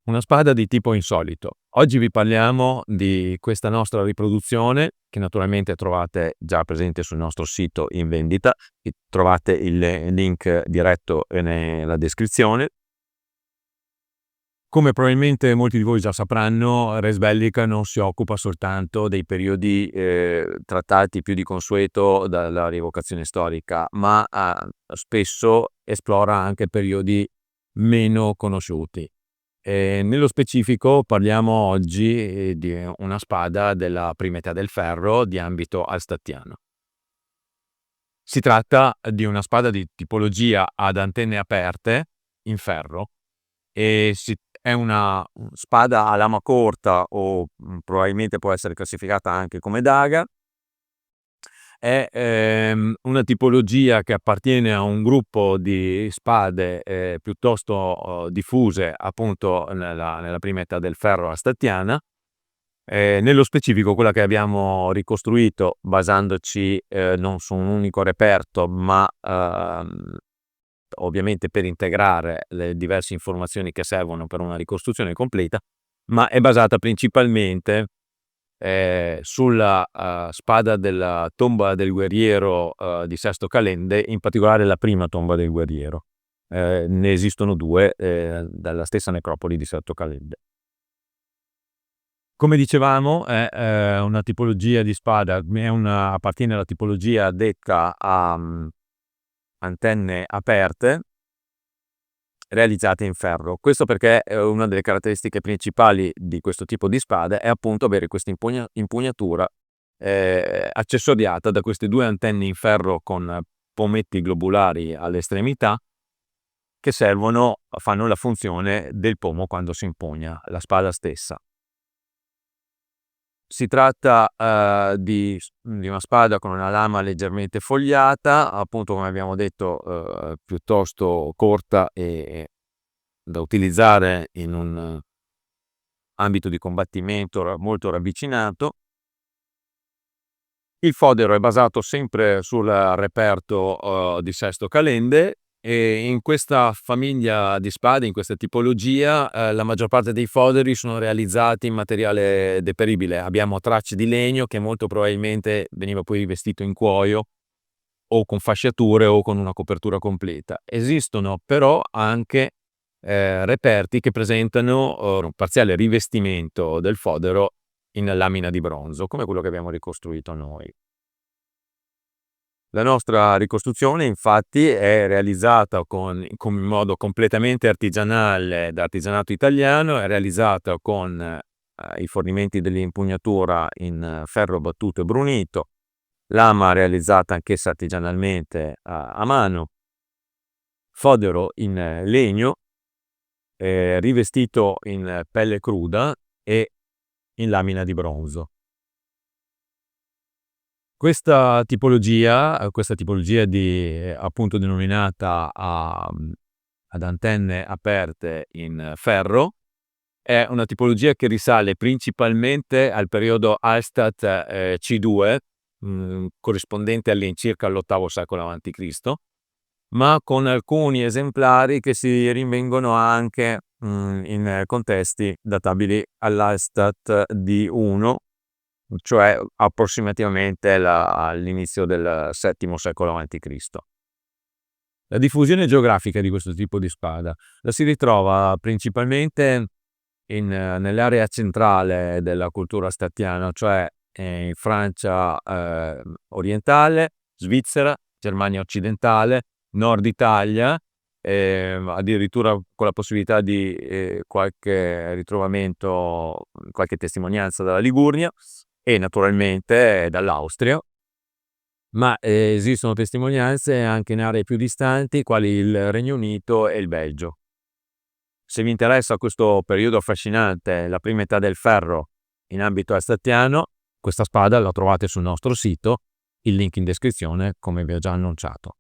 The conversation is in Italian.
Una spada di tipo insolito. Oggi vi parliamo di questa nostra riproduzione, che naturalmente trovate già presente sul nostro sito in vendita, e trovate il link diretto nella descrizione. Come probabilmente molti di voi già sapranno, Res Bellica non si occupa soltanto dei periodi trattati più di consueto dalla rievocazione storica, ma spesso esplora anche periodi meno conosciuti. Nello specifico parliamo oggi di una spada della prima età del ferro di ambito alstattiano. Si tratta di una spada di tipologia ad antenne aperte in ferro e è una spada a lama corta o probabilmente può essere classificata anche come daga. È una tipologia che appartiene a un gruppo di spade piuttosto diffuse appunto nella prima età del ferro alstattiana. Nello specifico quella che abbiamo ricostruito basandoci non su un unico reperto, ma ovviamente per integrare le diverse informazioni che servono per una ricostruzione completa, ma è basata principalmente sulla spada della tomba del guerriero di Sesto Calende, in particolare la prima tomba del guerriero. Ne esistono due dalla stessa necropoli di Sesto Calende. Come dicevamo, è una tipologia di spada, appartiene alla tipologia detta a antenne aperte realizzate in ferro. Questo perché una delle caratteristiche principali di questo tipo di spade è appunto avere questa impugnatura accessoriata da queste due antenne in ferro con pometti globulari alle estremità che fanno la funzione del pomo quando si impugna la spada stessa. Si tratta di una spada con una lama leggermente fogliata, appunto come abbiamo detto piuttosto corta e da utilizzare in un ambito di combattimento molto ravvicinato. Il fodero è basato sempre sul reperto di Sesto Calende e in questa famiglia di spade, in questa tipologia, la maggior parte dei foderi sono realizzati in materiale deperibile. Abbiamo tracce di legno che molto probabilmente veniva poi rivestito in cuoio o con fasciature o con una copertura completa. Esistono però anche reperti che presentano un parziale rivestimento del fodero in lamina di bronzo, come quello che abbiamo ricostruito noi. La nostra ricostruzione infatti è realizzata in modo completamente artigianale, da artigianato italiano, è realizzata con i fornimenti dell'impugnatura in ferro battuto e brunito, lama realizzata anch'essa artigianalmente a mano, fodero in legno, rivestito in pelle cruda e in lamina di bronzo. Questa tipologia appunto denominata ad antenne aperte in ferro, è una tipologia che risale principalmente al periodo Hallstatt C2, corrispondente all'incirca all'VIII secolo avanti Cristo, ma con alcuni esemplari che si rinvengono anche in contesti databili all'Hallstatt D1, cioè approssimativamente all'inizio del VII secolo avanti Cristo. La diffusione geografica di questo tipo di spada la si ritrova principalmente nell'area centrale della cultura stattiana, cioè in Francia orientale, Svizzera, Germania occidentale, Nord Italia, addirittura con la possibilità di qualche ritrovamento, qualche testimonianza dalla Liguria e naturalmente dall'Austria, ma esistono testimonianze anche in aree più distanti quali il Regno Unito e il Belgio. Se vi interessa questo periodo affascinante, la prima età del ferro in ambito alstattiano, questa spada la trovate sul nostro sito, il link in descrizione come vi ho già annunciato.